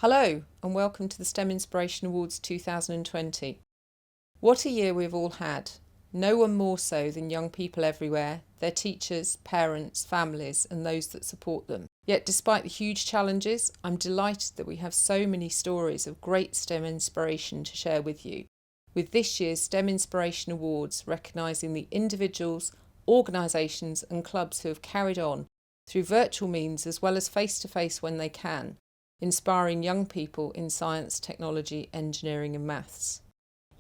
Hello and welcome to the STEM Inspiration Awards 2020. What a year we've all had. No one more so than young people everywhere, their teachers, parents, families and those that support them. Yet despite the huge challenges, I'm delighted that we have so many stories of great STEM inspiration to share with you, with this year's STEM Inspiration Awards recognising the individuals, organisations and clubs who have carried on, through virtual means as well as face-to-face when they can, inspiring young people in science, technology, engineering and maths.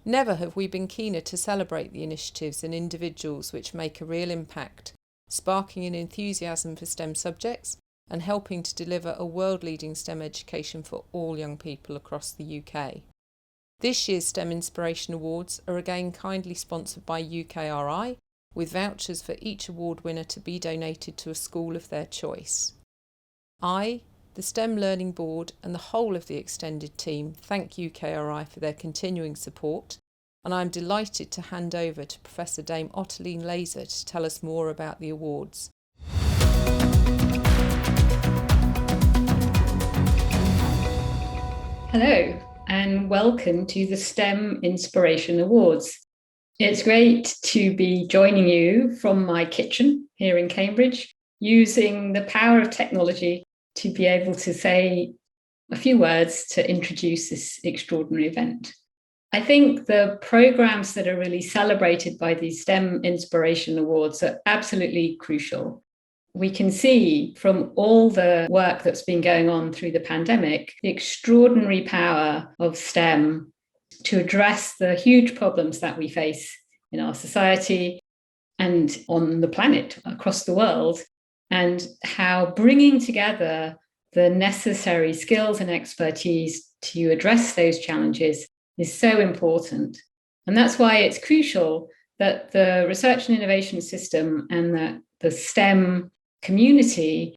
Never have we been keener to celebrate the initiatives and individuals which make a real impact, sparking an enthusiasm for STEM subjects and helping to deliver a world-leading STEM education for all young people across the UK. This year's STEM Inspiration Awards are again kindly sponsored by UKRI, with vouchers for each award winner to be donated to a school of their choice. The STEM Learning Board and the whole of the extended team thank UKRI for their continuing support, and I'm delighted to hand over to Professor Dame Ottoline Laser to tell us more about the awards. Hello and welcome to the STEM Inspiration Awards. It's great to be joining you from my kitchen here in Cambridge, using the power of technology to be able to say a few words to introduce this extraordinary event. I think the programs that are really celebrated by these STEM Inspiration Awards are absolutely crucial. We can see from all the work that's been going on through the pandemic, the extraordinary power of STEM to address the huge problems that we face in our society and on the planet across the world, and how bringing together the necessary skills and expertise to address those challenges is so important. And that's why it's crucial that the research and innovation system and that the STEM community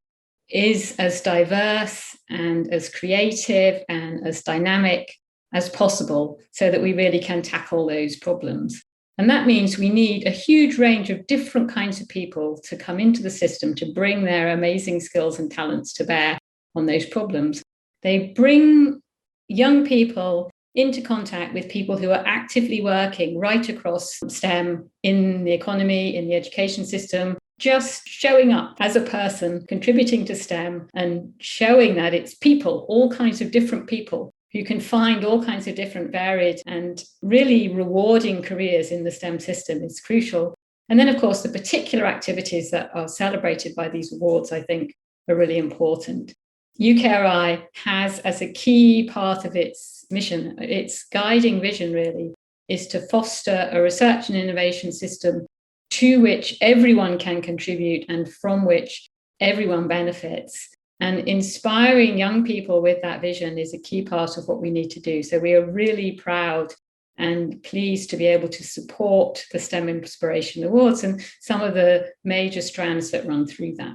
is as diverse and as creative and as dynamic as possible so that we really can tackle those problems. And that means we need a huge range of different kinds of people to come into the system to bring their amazing skills and talents to bear on those problems. They bring young people into contact with people who are actively working right across STEM in the economy, in the education system, just showing up as a person, contributing to STEM and showing that it's people, all kinds of different people who can find all kinds of different varied and really rewarding careers in the STEM system is crucial. And then, of course, the particular activities that are celebrated by these awards, I think, are really important. UKRI has as a key part of its mission, its guiding vision really, is to foster a research and innovation system to which everyone can contribute and from which everyone benefits. And inspiring young people with that vision is a key part of what we need to do. So we are really proud and pleased to be able to support the STEM Inspiration Awards and some of the major strands that run through that.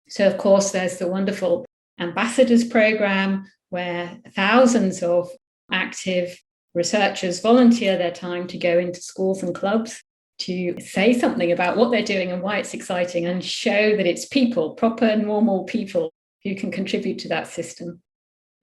So, of course, there's the wonderful Ambassadors Programme, where thousands of active researchers volunteer their time to go into schools and clubs to say something about what they're doing and why it's exciting and show that it's people, proper, normal people who can contribute to that system.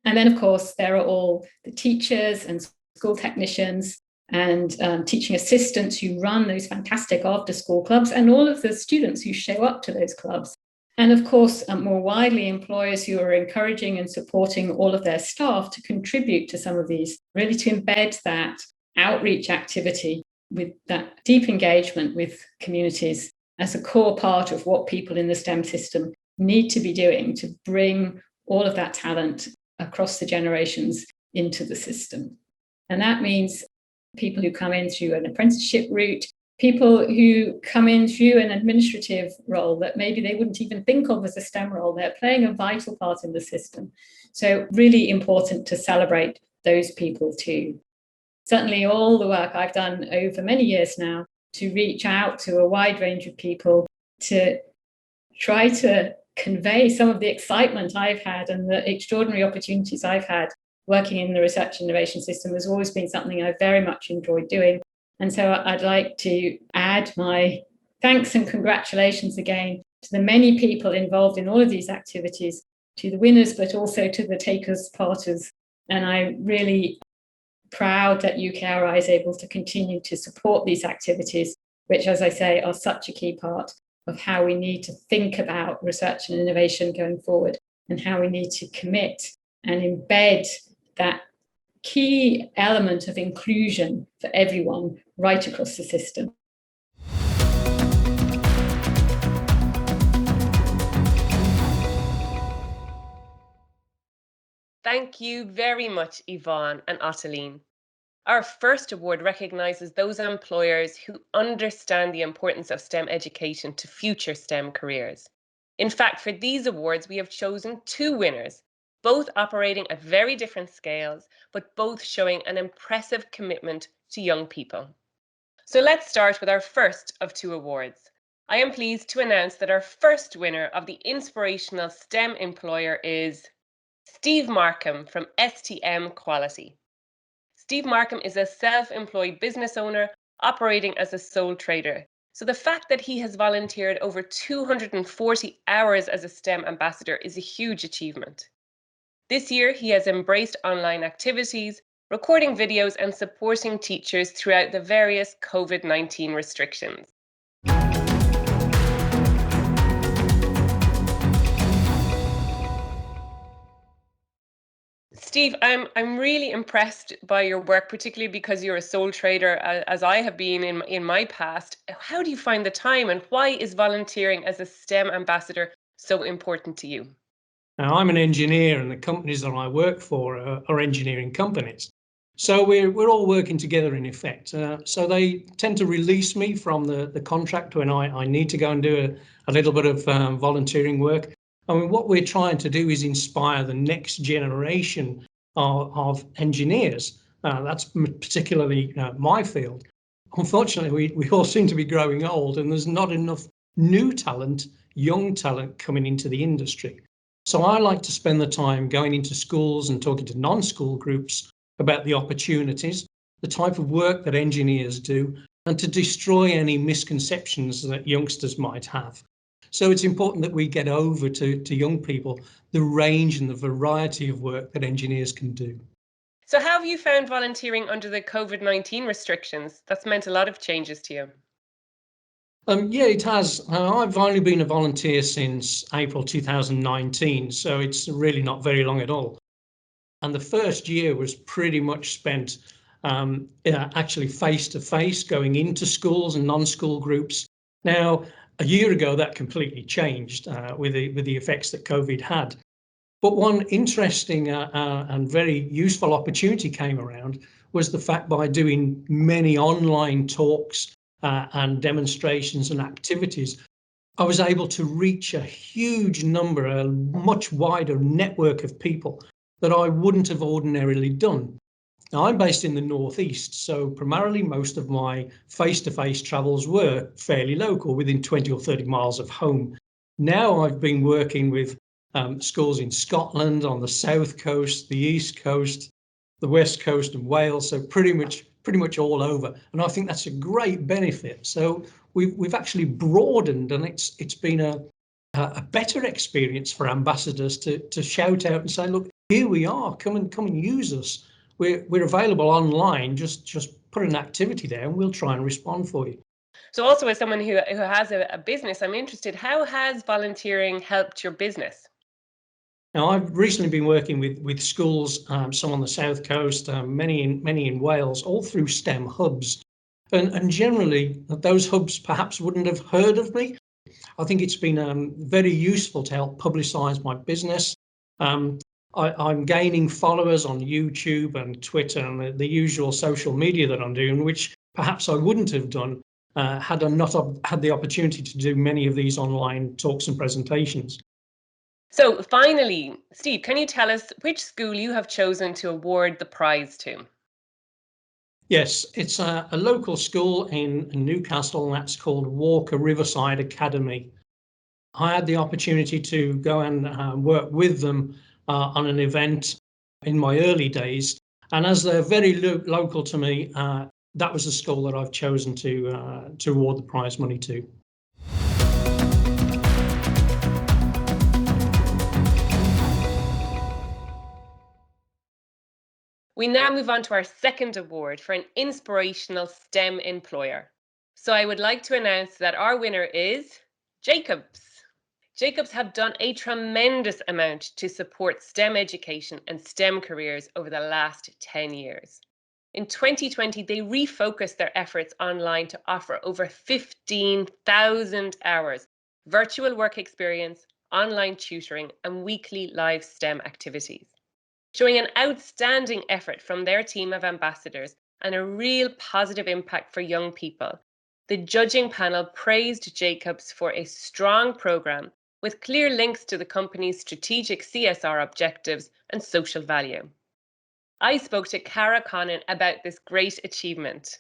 And then, of course, there are all the teachers and school technicians and teaching assistants who run those fantastic after-school clubs and all of the students who show up to those clubs. And of course, more widely, employers who are encouraging and supporting all of their staff to contribute to some of these, really to embed that outreach activity with that deep engagement with communities as a core part of what people in the STEM system need to be doing to bring all of that talent across the generations into the system. And that means people who come in through an apprenticeship route, people who come in through an administrative role that maybe they wouldn't even think of as a STEM role. They're playing a vital part in the system. So really important to celebrate those people too. Certainly all the work I've done over many years now to reach out to a wide range of people to try to convey some of the excitement I've had and the extraordinary opportunities I've had working in the research and innovation system has always been something I've very much enjoyed doing. And so I'd like to add my thanks and congratulations again to the many people involved in all of these activities to the winners, but also to the takers, parters. And I'm really proud that UKRI is able to continue to support these activities, which, as I say, are such a key part of how we need to think about research and innovation going forward, and how we need to commit and embed that key element of inclusion for everyone right across the system. Thank you very much, Yvonne and Ottiline. Our first award recognises those employers who understand the importance of STEM education to future STEM careers. In fact, for these awards, we have chosen 2 winners, both operating at very different scales, but both showing an impressive commitment to young people. So let's start with our first of 2 awards. I am pleased to announce that our first winner of the Inspirational STEM Employer is Steve Markham from STM Quality. Steve Markham is a self-employed business owner operating as a sole trader. So the fact that he has volunteered over 240 hours as a STEM ambassador is a huge achievement. This year, he has embraced online activities, recording videos and supporting teachers throughout the various COVID-19 restrictions. Steve, I'm really impressed by your work, particularly because you're a sole trader, as I have been in my past. How do you find the time, and why is volunteering as a STEM ambassador so important to you? Now, I'm an engineer, and the companies that I work for are engineering companies. So we're all working together in effect. So they tend to release me from the contract when I need to go and do a little bit of volunteering work. I mean, what we're trying to do is inspire the next generation of engineers. That's particularly my field. Unfortunately, we all seem to be growing old, and there's not enough new talent, young talent coming into the industry. So I like to spend the time going into schools and talking to non-school groups about the opportunities, the type of work that engineers do, and to destroy any misconceptions that youngsters might have. So it's important that we get over to young people the range and the variety of work that engineers can do. So how have you found volunteering under the COVID-19 restrictions? That's meant a lot of changes to you. Yeah, it has. I've only been a volunteer since April 2019, so it's really not very long at all. And the first year was pretty much spent actually face-to-face, going into schools and non-school groups. Now, a year ago, that completely changed with the effects that COVID had. But one interesting and very useful opportunity came around was the fact by doing many online talks and demonstrations and activities, I was able to reach a huge number, a much wider network of people that I wouldn't have ordinarily done. Now, I'm based in the northeast, so primarily most of my face-to-face travels were fairly local, within 20 or 30 miles of home. Now I've been working with schools in Scotland, on the south coast, the east coast, the west coast and Wales, so pretty much all over. And I think that's a great benefit. So we've actually broadened, and it's been a better experience for ambassadors to shout out and say, look, here we are, come and use us. We're available online, just put an activity there and we'll try and respond for you. So also, as someone who has a business, I'm interested, how has volunteering helped your business? Now, I've recently been working with schools, some on the south coast, many in Wales, all through STEM hubs. And generally, those hubs perhaps wouldn't have heard of me. I think it's been very useful to help publicise my business. I'm gaining followers on YouTube and Twitter and the usual social media that I'm doing, which perhaps I wouldn't have done had I not had the opportunity to do many of these online talks and presentations. So finally, Steve, can you tell us which school you have chosen to award the prize to? Yes, it's a local school in Newcastle, and that's called Walker Riverside Academy. I had the opportunity to go and work with them on an event in my early days. And as they're very local to me, that was the school that I've chosen to award the prize money to. We now move on to our second award for an inspirational STEM employer. So I would like to announce that our winner is Jacobs. Jacobs have done a tremendous amount to support STEM education and STEM careers over the last 10 years. In 2020, they refocused their efforts online to offer over 15,000 hours virtual work experience, online tutoring, and weekly live STEM activities, showing an outstanding effort from their team of ambassadors and a real positive impact for young people. The judging panel praised Jacobs for a strong programme with clear links to the company's strategic CSR objectives and social value. I spoke to Cara Connon about this great achievement.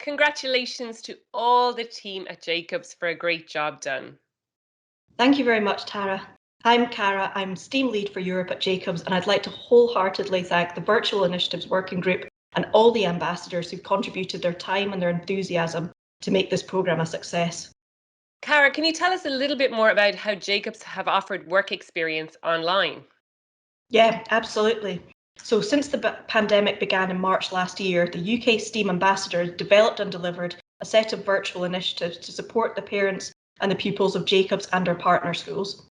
Congratulations to all the team at Jacobs for a great job done. Thank you very much, Tara. I'm Cara, I'm STEAM Lead for Europe at Jacobs, and I'd like to wholeheartedly thank the Virtual Initiatives Working Group and all the ambassadors who've contributed their time and their enthusiasm to make this programme a success. Cara, can you tell us a little bit more about how Jacobs have offered work experience online? Yeah, absolutely. So since the pandemic began in March last year, the UK STEAM ambassadors developed and delivered a set of virtual initiatives to support the parents and the pupils of Jacobs and our partner schools.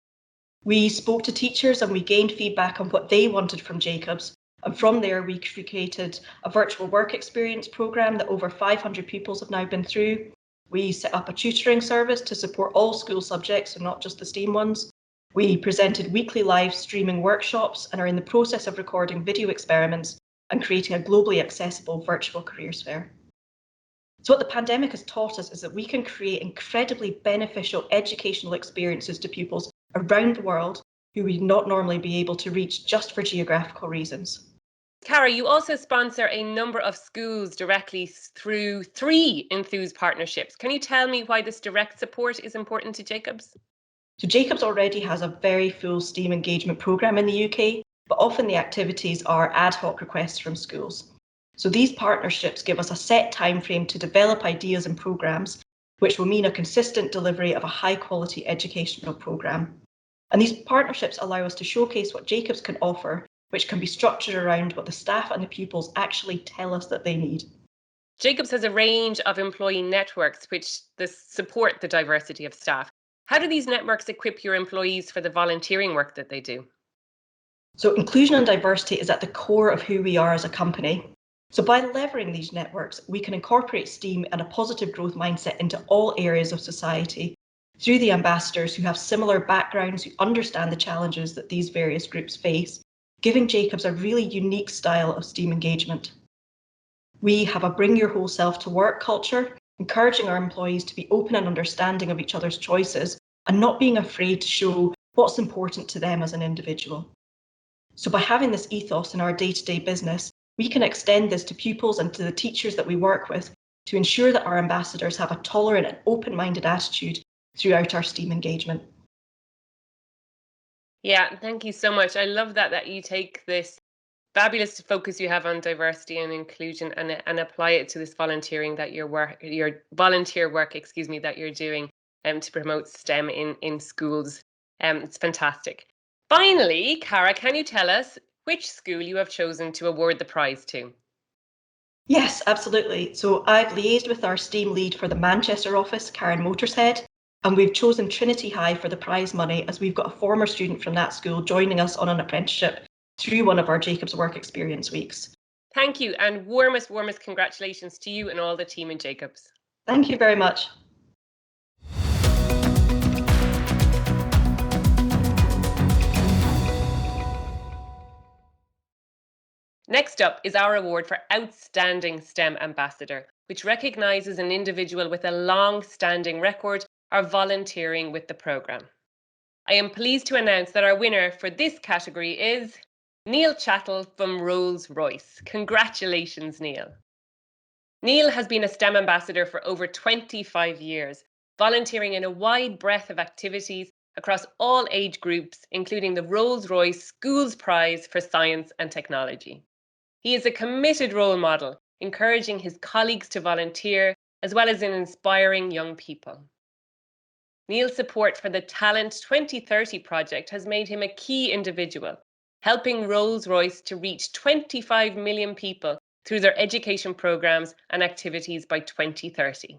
We spoke to teachers and we gained feedback on what they wanted from Jacobs. And from there, we created a virtual work experience programme that over 500 pupils have now been through. We set up a tutoring service to support all school subjects, and not just the STEAM ones. We presented weekly live streaming workshops and are in the process of recording video experiments and creating a globally accessible virtual careers fair. So what the pandemic has taught us is that we can create incredibly beneficial educational experiences to pupils around the world who we'd not normally be able to reach just for geographical reasons. Cara, you also sponsor a number of schools directly through 3 Enthuse partnerships. Can you tell me why this direct support is important to Jacobs? So Jacobs already has a very full STEAM engagement programme in the UK, but often the activities are ad hoc requests from schools. So these partnerships give us a set time frame to develop ideas and programmes, which will mean a consistent delivery of a high quality educational programme. And these partnerships allow us to showcase what Jacobs can offer, which can be structured around what the staff and the pupils actually tell us that they need. Jacobs has a range of employee networks which support the diversity of staff. How do these networks equip your employees for the volunteering work that they do? So inclusion and diversity is at the core of who we are as a company. So by leveraging these networks, we can incorporate STEAM and a positive growth mindset into all areas of society through the ambassadors who have similar backgrounds, who understand the challenges that these various groups face, giving Jacobs a really unique style of STEAM engagement. We have a bring your whole self to work culture, encouraging our employees to be open and understanding of each other's choices and not being afraid to show what's important to them as an individual. So by having this ethos in our day-to-day business, we can extend this to pupils and to the teachers that we work with to ensure that our ambassadors have a tolerant and open-minded attitude throughout our STEAM engagement. Yeah, thank you so much. I love that you take this fabulous focus you have on diversity and inclusion and apply it to this volunteering that your volunteer work, that you're doing to promote STEM in schools. It's fantastic. Finally, Cara, can you tell us which school you have chosen to award the prize to? Yes, absolutely. So I've liaised with our STEAM lead for the Manchester office, Karen Motorshead, and we've chosen Trinity High for the prize money as we've got a former student from that school joining us on an apprenticeship through one of our Jacobs Work Experience weeks. Thank you, and warmest congratulations to you and all the team in Jacobs. Thank you very much. Next up is our award for Outstanding STEM Ambassador, which recognises an individual with a long-standing record of volunteering with the programme. I am pleased to announce that our winner for this category is Neil Chatel from Rolls-Royce. Congratulations, Neil. Neil has been a STEM ambassador for over 25 years, volunteering in a wide breadth of activities across all age groups, including the Rolls-Royce Schools Prize for Science and Technology. He is a committed role model, encouraging his colleagues to volunteer, as well as in inspiring young people. Neil's support for the Talent 2030 project has made him a key individual, helping Rolls-Royce to reach 25 million people through their education programmes and activities by 2030.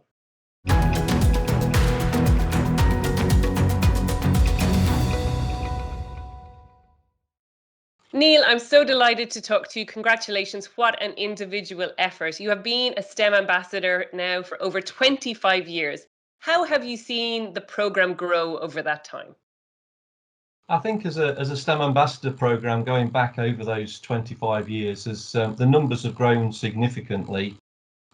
Neil, I'm so delighted to talk to you. Congratulations. What an individual effort. You have been a STEM ambassador now for over 25 years. How have you seen the programme grow over that time? I think as a STEM ambassador programme going back over those 25 years, as the numbers have grown significantly,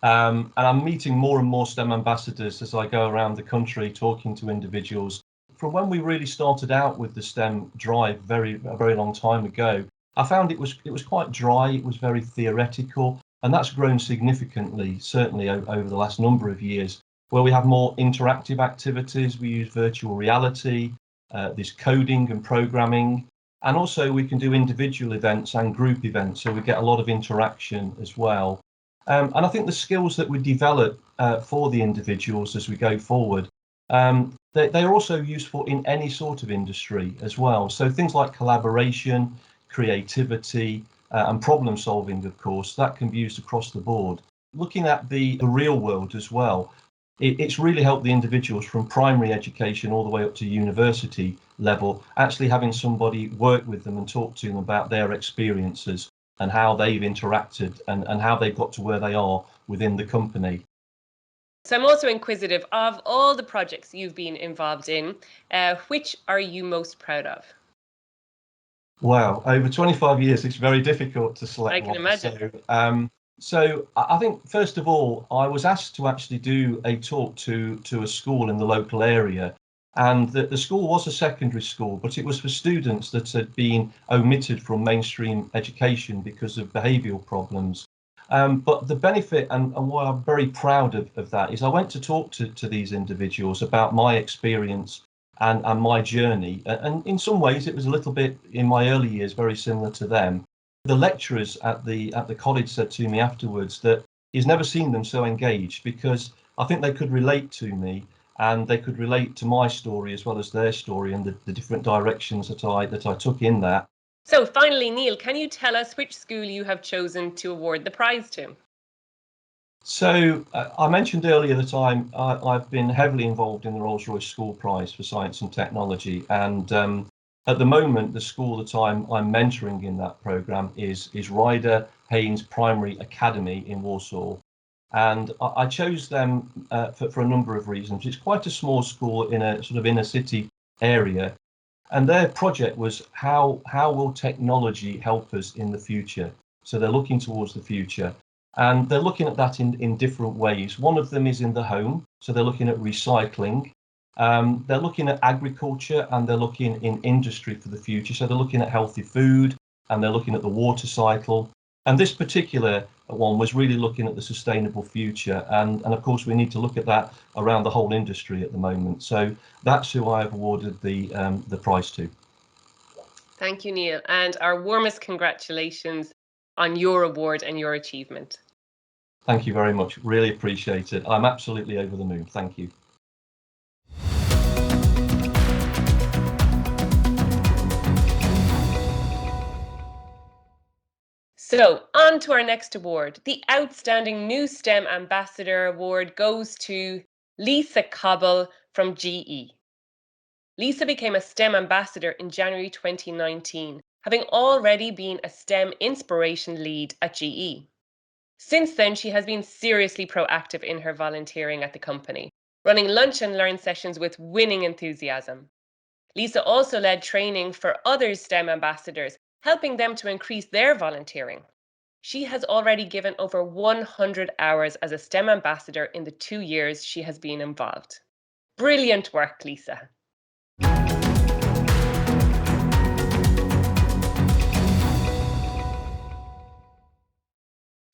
and I'm meeting more and more STEM ambassadors as I go around the country talking to individuals. From when we really started out with the STEM drive a very long time ago, I found it was quite dry, it was very theoretical, and that's grown significantly, certainly over the last number of years, where we have more interactive activities. We use virtual reality, there's coding and programming, and also we can do individual events and group events, so we get a lot of interaction as well. And I think the skills that we develop for the individuals as we go forward, they're also useful in any sort of industry as well. So things like collaboration, creativity, and problem solving, of course, that can be used across the board. Looking at the real world as well, it's really helped the individuals from primary education all the way up to university level, actually having somebody work with them and talk to them about their experiences and how they've interacted and how they've got to where they are within the company. So I'm also inquisitive, of all the projects you've been involved in, which are you most proud of? Wow, over 25 years, it's very difficult to select I can one. imagine. So I think, first of all, I was asked to actually do a talk to a school in the local area. And the school was a secondary school, but it was for students that had been omitted from mainstream education because of behavioural problems. But the benefit and why I'm very proud of that is I went to talk to these individuals about my experience and my journey. And in some ways, it was a little bit, in my early years, very similar to them. The lecturers at the college said to me afterwards that he's never seen them so engaged, because I think they could relate to me and they could relate to my story as well as their story and the different directions that I took in that. So finally, Neil, can you tell us which school you have chosen to award the prize to? So I mentioned earlier that I've been heavily involved in the Rolls-Royce School Prize for Science and Technology, and at the moment the school that I'm mentoring in that programme is Ryder Haynes Primary Academy in Warsaw, and I chose them for a number of reasons. It's quite a small school in a sort of inner city area, and their project was how will technology help us in the future. So they're looking towards the future. And they're looking at that in different ways. One of them is in the home, so they're looking at recycling. They're looking at agriculture, and they're looking in industry for the future. So they're looking at healthy food, and they're looking at the water cycle. And this particular one was really looking at the sustainable future. And of course, we need to look at that around the whole industry at the moment. So that's who I've awarded the prize to. Thank you, Neil, and our warmest congratulations on your award and your achievement. Thank you very much. Really appreciate it. I'm absolutely over the moon. Thank you. So on to our next award. The Outstanding New STEM Ambassador Award goes to Lisa Kabul from GE. Lisa became a STEM ambassador in January 2019, having already been a STEM inspiration lead at GE. Since then, she has been seriously proactive in her volunteering at the company, running lunch and learn sessions with winning enthusiasm. Lisa also led training for other STEM ambassadors, helping them to increase their volunteering. She has already given over 100 hours as a STEM ambassador in the 2 years she has been involved. Brilliant work, Lisa.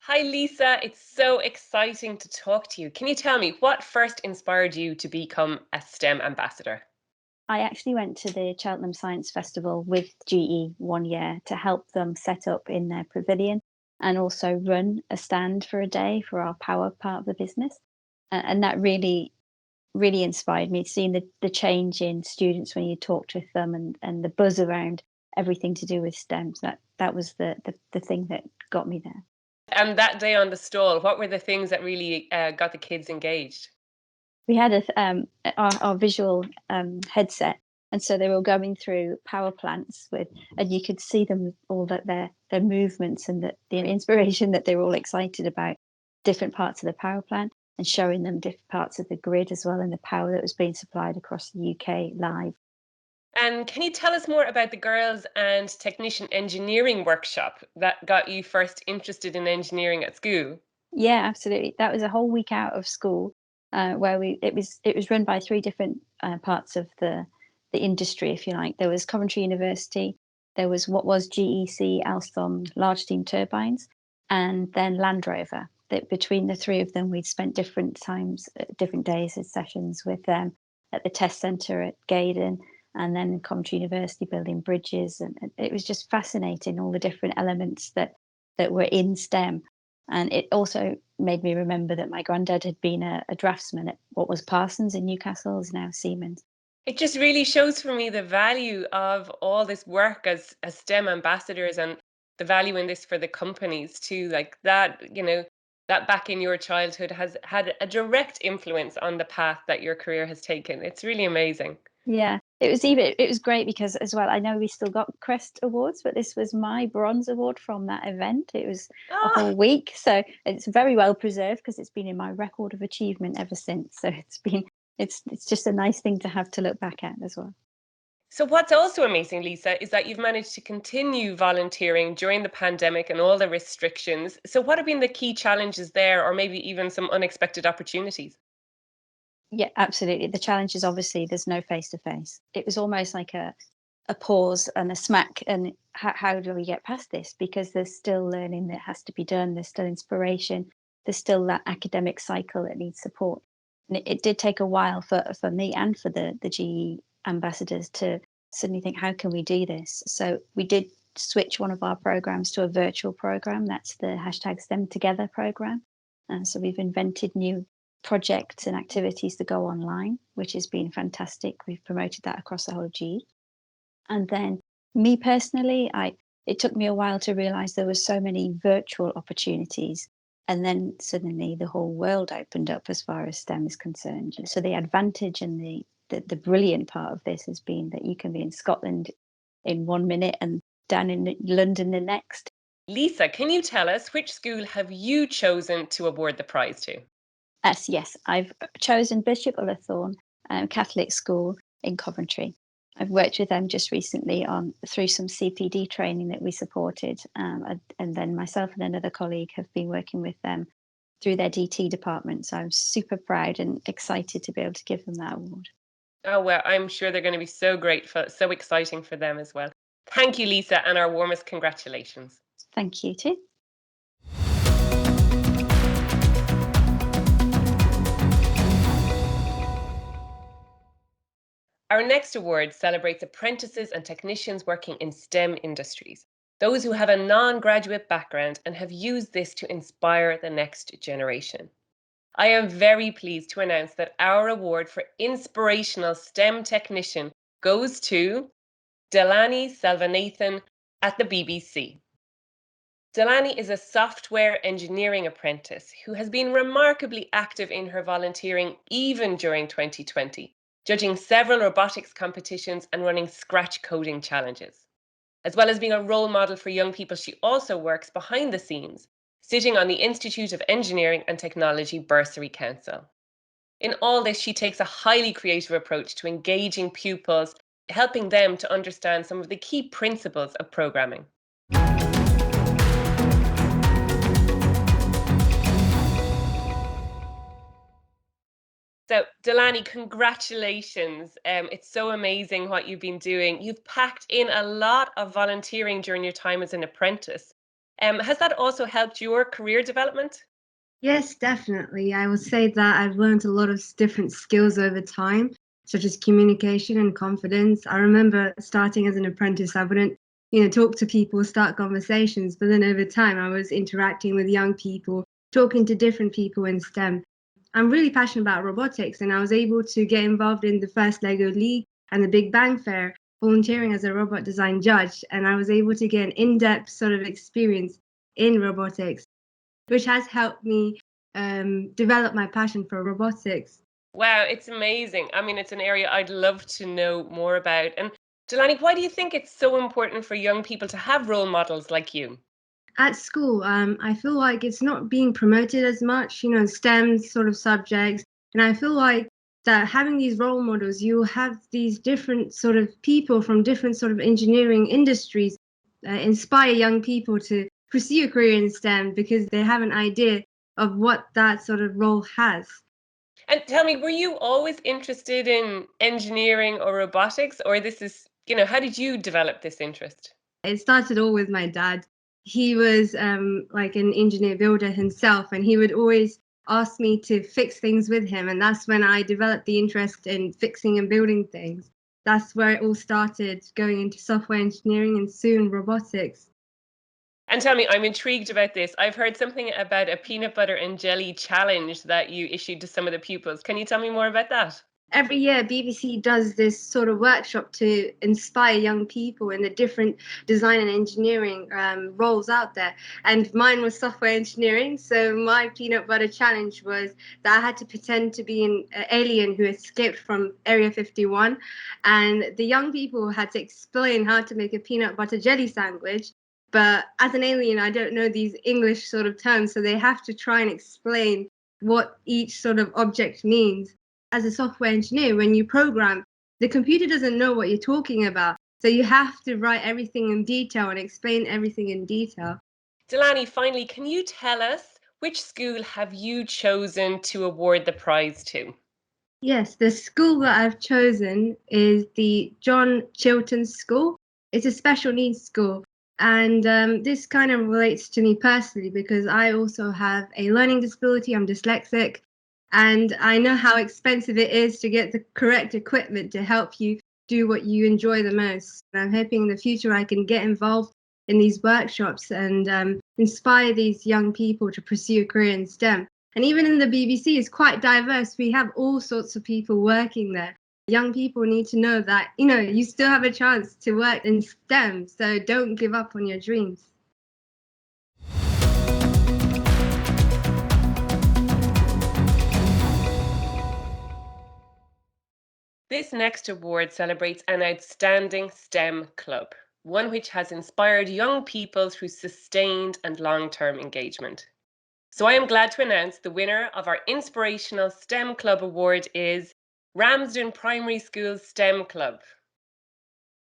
Hi, Lisa. It's so exciting to talk to you. Can you tell me what first inspired you to become a STEM ambassador? I actually went to the Cheltenham Science Festival with GE one year to help them set up in their pavilion and also run a stand for a day for our power part of the business. And that really really inspired me, seeing the change in students when you talked with them, and the buzz around everything to do with STEM. So that was the thing that got me there. And that day on the stall, what were the things that really got the kids engaged? We had our visual headset, and so they were going through power plants and you could see them all, that their movements and the inspiration that they were all excited about different parts of the power plant, and showing them different parts of the grid as well, and the power that was being supplied across the UK live. And can you tell us more about the Girls and Technician Engineering workshop that got you first interested in engineering at school? Yeah, absolutely. That was a whole week out of school, where it was run by 3 different parts of the industry, if you like. There was Coventry University, there was what was GEC, Alstom large steam turbines, and then Land Rover. That between the 3 of them, we'd spent different times, different days and sessions with them at the test centre at Gaydon, and then Coventry University building bridges, and it was just fascinating, all the different elements that were in STEM. And it also made me remember that my granddad had been a draftsman at what was Parsons in Newcastle, is now Siemens. It just really shows for me the value of all this work as STEM ambassadors, and the value in this for the companies too. Like that, that back in your childhood has had a direct influence on the path that your career has taken. It's really amazing. Yeah, it was great because as well, I know we still got Crest Awards, but this was my bronze award from that event. It was a whole week, so it's very well preserved because it's been in my record of achievement ever since. So it's just a nice thing to have to look back at as well. So what's also amazing, Lisa, is that you've managed to continue volunteering during the pandemic and all the restrictions. So what have been the key challenges there, or maybe even some unexpected opportunities? Yeah, absolutely. The challenge is obviously there's no face-to-face. It was almost like a pause and a smack, and how do we get past this? Because there's still learning that has to be done. There's still inspiration. There's still that academic cycle that needs support. And it did take a while for me and for the GE ambassadors to suddenly think, how can we do this? So we did switch one of our programs to a virtual program. That's the #STEM Together program. And so we've invented new projects and activities to go online, which has been fantastic. We've promoted that across the whole of GE. And then me personally, it took me a while to realize there were so many virtual opportunities. And then suddenly the whole world opened up as far as STEM is concerned. So the advantage and the brilliant part of this has been that you can be in Scotland in 1 minute and down in London the next. Lisa, can you tell us, which school have you chosen to award the prize to? Yes, I've chosen Bishop Ullathorne Catholic School in Coventry. I've worked with them just recently through some CPD training that we supported, and then myself and another colleague have been working with them through their DT department. So I'm super proud and excited to be able to give them that award. Oh, well, I'm sure they're going to be so grateful, so exciting for them as well. Thank you, Lisa, and our warmest congratulations. Thank you too. Our next award celebrates apprentices and technicians working in STEM industries, those who have a non-graduate background and have used this to inspire the next generation. I am very pleased to announce that our award for Inspirational STEM Technician goes to Delaney Salvanathan at the BBC. Delaney is a software engineering apprentice who has been remarkably active in her volunteering even during 2020, judging several robotics competitions and running scratch coding challenges. As well as being a role model for young people, she also works behind the scenes, sitting on the Institute of Engineering and Technology Bursary Council. In all this, she takes a highly creative approach to engaging pupils, helping them to understand some of the key principles of programming. So, Delaney, congratulations. It's so amazing what you've been doing. You've packed in a lot of volunteering during your time as an apprentice. Has that also helped your career development? Yes, definitely. I would say that I've learned a lot of different skills over time, such as communication and confidence. I remember starting as an apprentice, I wouldn't, talk to people, start conversations, but then over time I was interacting with young people, talking to different people in STEM. I'm really passionate about robotics, and I was able to get involved in the first Lego League and the Big Bang Fair, volunteering as a robot design judge. And I was able to get an in-depth sort of experience in robotics, which has helped me develop my passion for robotics. Wow, it's amazing. I mean, it's an area I'd love to know more about. And Delaney, why do you think it's so important for young people to have role models like you? At school, I feel like it's not being promoted as much, STEM sort of subjects. And I feel like that having these role models, you have these different sort of people from different sort of engineering industries inspire young people to pursue a career in STEM because they have an idea of what that sort of role has. And tell me, were you always interested in engineering or robotics, or this is, how did you develop this interest? It started all with my dad. He was like an engineer builder himself, and he would always ask me to fix things with him. And that's when I developed the interest in fixing and building things. That's where it all started, going into software engineering and soon robotics. And tell me, I'm intrigued about this. I've heard something about a peanut butter and jelly challenge that you issued to some of the pupils. Can you tell me more about that? Every year, BBC does this sort of workshop to inspire young people in the different design and engineering roles out there. And mine was software engineering. So my peanut butter challenge was that I had to pretend to be an alien who escaped from Area 51. And the young people had to explain how to make a peanut butter jelly sandwich. But as an alien, I don't know these English sort of terms. So they have to try and explain what each sort of object means. As a software engineer, when you program, the computer doesn't know what you're talking about. So you have to write everything in detail and explain everything in detail. Delaney, finally, can you tell us which school have you chosen to award the prize to? Yes, the school that I've chosen is the John Chilton School. It's a special needs school. And this kind of relates to me personally because I also have a learning disability. I'm dyslexic. And I know how expensive it is to get the correct equipment to help you do what you enjoy the most. And I'm hoping in the future I can get involved in these workshops and inspire these young people to pursue a career in STEM. And even in the BBC, it's quite diverse. We have all sorts of people working there. Young people need to know that, you still have a chance to work in STEM. So don't give up on your dreams. This next award celebrates an outstanding STEM club, one which has inspired young people through sustained and long-term engagement. So I am glad to announce the winner of our Inspirational STEM Club Award is Ramsden Primary School STEM Club.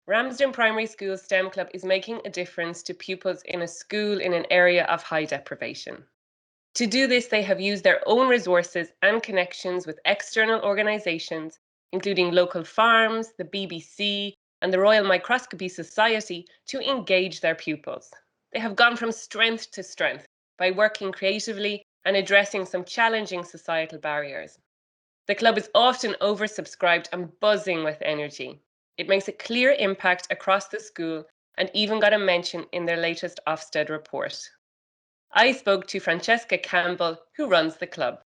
Ramsden Primary School STEM Club is making a difference to pupils in a school in an area of high deprivation. To do this, they have used their own resources and connections with external organisations, including local farms, the BBC, and the Royal Microscopy Society, to engage their pupils. They have gone from strength to strength by working creatively and addressing some challenging societal barriers. The club is often oversubscribed and buzzing with energy. It makes a clear impact across the school and even got a mention in their latest Ofsted report. I spoke to Francesca Campbell, who runs the club.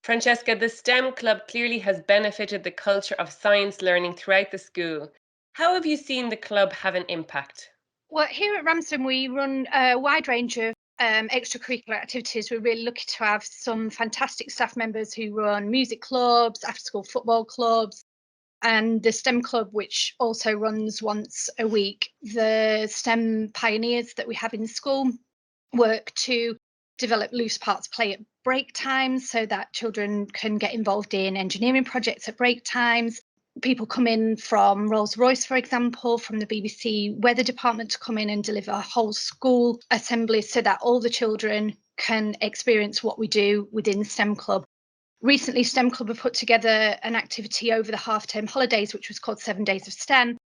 Francesca, the STEM Club clearly has benefited the culture of science learning throughout the school. How have you seen the club have an impact? Well, here at Ramsden, we run a wide range of extracurricular activities. We're really lucky to have some fantastic staff members who run music clubs, after-school football clubs, and the STEM Club, which also runs once a week. The STEM pioneers that we have in school work to develop loose parts play at break times so that children can get involved in engineering projects at break times. People come in from Rolls-Royce, for example, from the BBC weather department to come in and deliver whole school assemblies so that all the children can experience what we do within STEM Club. Recently, STEM Club have put together an activity over the half-term holidays, which was called 7 Days of STEM.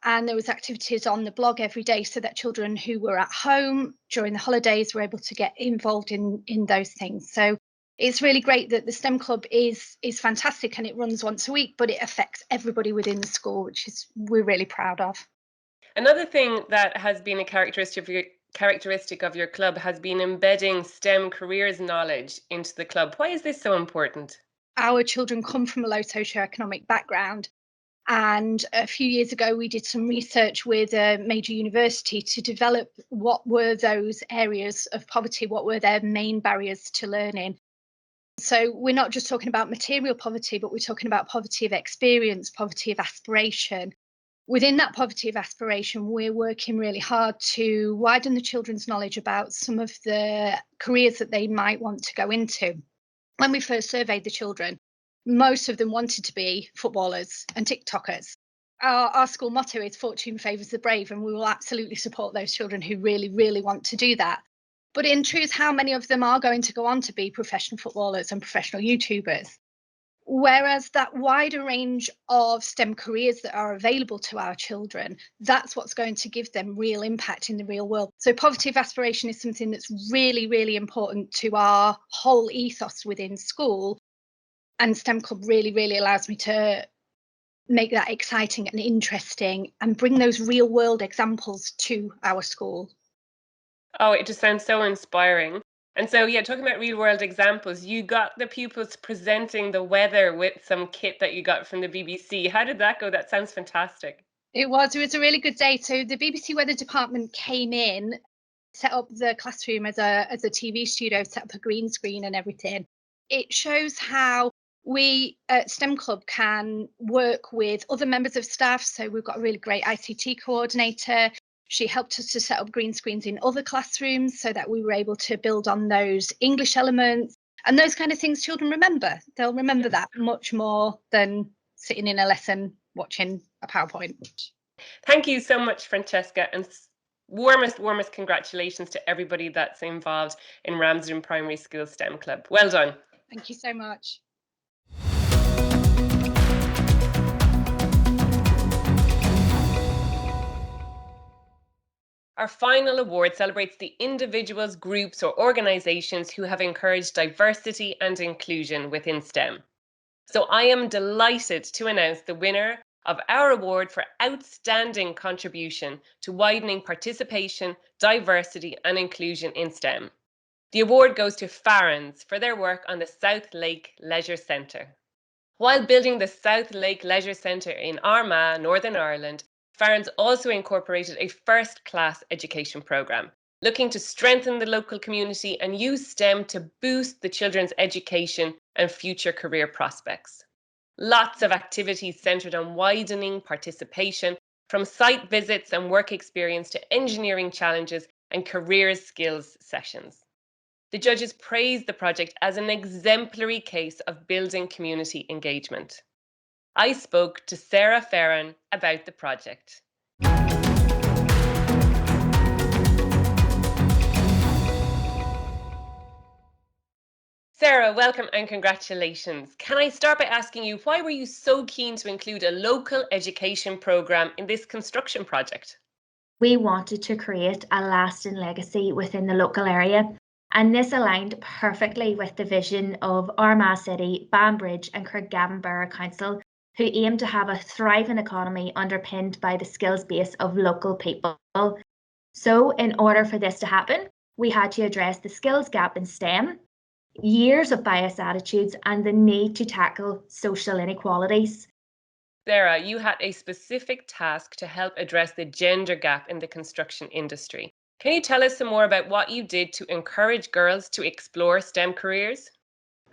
And there was activities on the blog every day so that children who were at home during the holidays were able to get involved in those things. So it's really great that the STEM Club is fantastic and it runs once a week, but it affects everybody within the school, which is we're really proud of. Another thing that has been a characteristic of your club has been embedding STEM careers knowledge into the club. Why is this so important? Our children come from a low socioeconomic background. And a few years ago, we did some research with a major university to develop what were those areas of poverty, what were their main barriers to learning. So we're not just talking about material poverty, but we're talking about poverty of experience, poverty of aspiration. Within that poverty of aspiration, we're working really hard to widen the children's knowledge about some of the careers that they might want to go into. When we first surveyed the children, most of them wanted to be footballers and TikTokers. Our school motto is fortune favours the brave, and we will absolutely support those children who really, really want to do that. But in truth, how many of them are going to go on to be professional footballers and professional YouTubers? Whereas that wider range of STEM careers that are available to our children, that's what's going to give them real impact in the real world. So poverty of aspiration is something that's really, really important to our whole ethos within school. And STEM Club really, really allows me to make that exciting and interesting and bring those real world examples to our school. Oh, it just sounds so inspiring. And so, yeah, talking about real world examples, you got the pupils presenting the weather with some kit that you got from the BBC. How did that go? That sounds fantastic. It was a really good day. So the BBC Weather Department came in, set up the classroom as a TV studio, set up a green screen and everything. It shows how we at STEM Club can work with other members of staff. So we've got a really great ICT coordinator. She helped us to set up green screens in other classrooms so that we were able to build on those English elements and those kind of things children remember. They'll remember that much more than sitting in a lesson watching a PowerPoint. Thank you so much, Francesca, and warmest congratulations to everybody that's involved in Ramsden Primary School STEM Club. Well done. Thank you so much. Our final award celebrates the individuals, groups, or organisations who have encouraged diversity and inclusion within STEM. So I am delighted to announce the winner of our award for outstanding contribution to widening participation, diversity, and inclusion in STEM. The award goes to Farrens for their work on the South Lake Leisure Centre. While building the South Lake Leisure Centre in Armagh, Northern Ireland, Farrens also incorporated a first-class education programme, looking to strengthen the local community and use STEM to boost the children's education and future career prospects. Lots of activities centred on widening participation, from site visits and work experience to engineering challenges and careers skills sessions. The judges praised the project as an exemplary case of building community engagement. I spoke to Sarah Farren about the project. Sarah, welcome and congratulations. Can I start by asking you, why were you so keen to include a local education programme in this construction project? We wanted to create a lasting legacy within the local area, and this aligned perfectly with the vision of Armagh City, Banbridge and Craigavon Borough Council, who aim to have a thriving economy underpinned by the skills base of local people. So in order for this to happen, we had to address the skills gap in STEM, years of biased attitudes, and the need to tackle social inequalities. Sarah, you had a specific task to help address the gender gap in the construction industry. Can you tell us some more about what you did to encourage girls to explore STEM careers?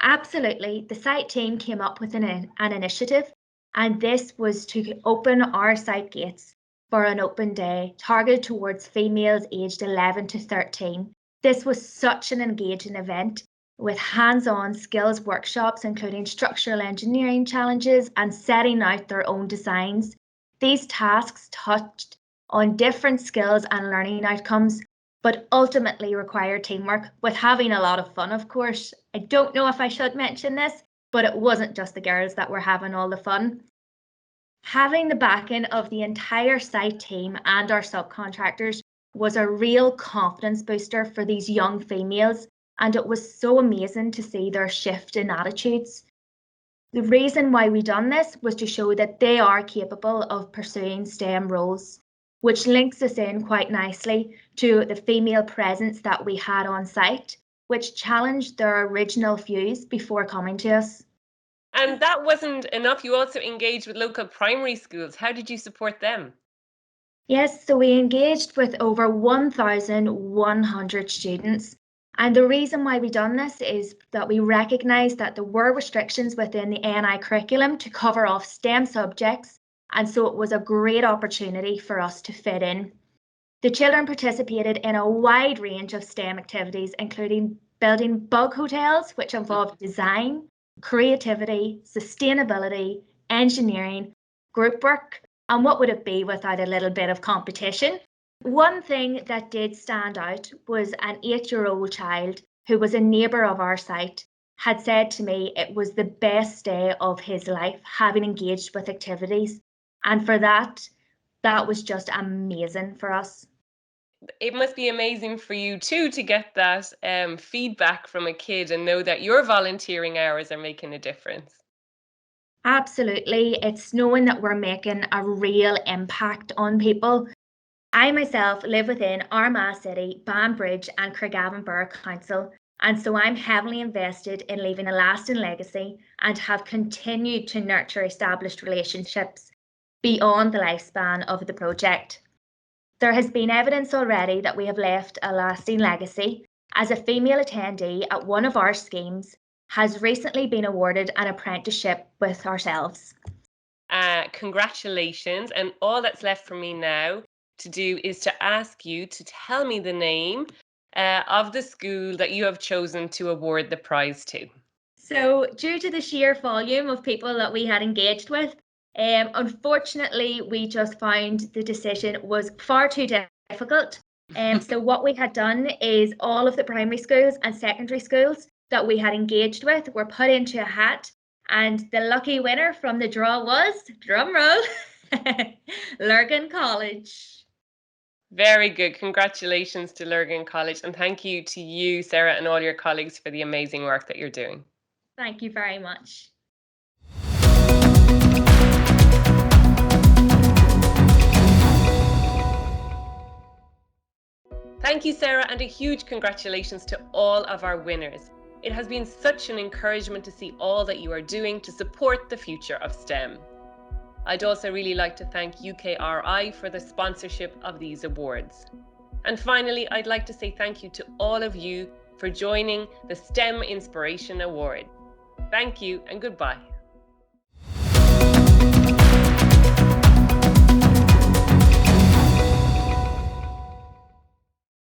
Absolutely. The site team came up with an initiative, and this was to open our site gates for an open day targeted towards females aged 11 to 13. This was such an engaging event with hands-on skills workshops, including structural engineering challenges and setting out their own designs. These tasks touched on different skills and learning outcomes, but ultimately required teamwork, with having a lot of fun, of course. I don't know if I should mention this, but it wasn't just the girls that were having all the fun. Having the backing of the entire site team and our subcontractors was a real confidence booster for these young females, and it was so amazing to see their shift in attitudes. The reason why we done this was to show that they are capable of pursuing STEM roles. which links us in quite nicely to the female presence that we had on site, which challenged their original views before coming to us. And that wasn't enough. You also engaged with local primary schools. How did you support them? Yes, so we engaged with over 1,100 students. And the reason why we done this is that we recognised that there were restrictions within the NI curriculum to cover off STEM subjects, and so it was a great opportunity for us to fit in. The children participated in a wide range of STEM activities, including building bug hotels, which involved design, creativity, sustainability, engineering, group work, and what would it be without a little bit of competition? One thing that did stand out was an 8-year-old child who was a neighbour of our site had said to me it was the best day of his life having engaged with activities. And for that was just amazing for us. It must be amazing for you too to get that feedback from a kid and know that your volunteering hours are making a difference. Absolutely. It's knowing that we're making a real impact on people. I myself live within Armagh City, Banbridge and Craigavon Borough Council, and so I'm heavily invested in leaving a lasting legacy and have continued to nurture established relationships beyond the lifespan of the project. There has been evidence already that we have left a lasting legacy, as a female attendee at one of our schemes has recently been awarded an apprenticeship with ourselves. Congratulations, and all that's left for me now to do is to ask you to tell me the name of the school that you have chosen to award the prize to. So, due to the sheer volume of people that we had engaged with, unfortunately, we just found the decision was far too difficult. So what we had done is all of the primary schools and secondary schools that we had engaged with were put into a hat, and the lucky winner from the draw was, drumroll, Lurgan College. Very good. Congratulations to Lurgan College, and thank you to you, Sarah, and all your colleagues for the amazing work that you're doing. Thank you very much. Thank you, Sarah, and a huge congratulations to all of our winners. It has been such an encouragement to see all that you are doing to support the future of STEM. I'd also really like to thank UKRI for the sponsorship of these awards. And finally, I'd like to say thank you to all of you for joining the STEM Inspiration Award. Thank you and goodbye.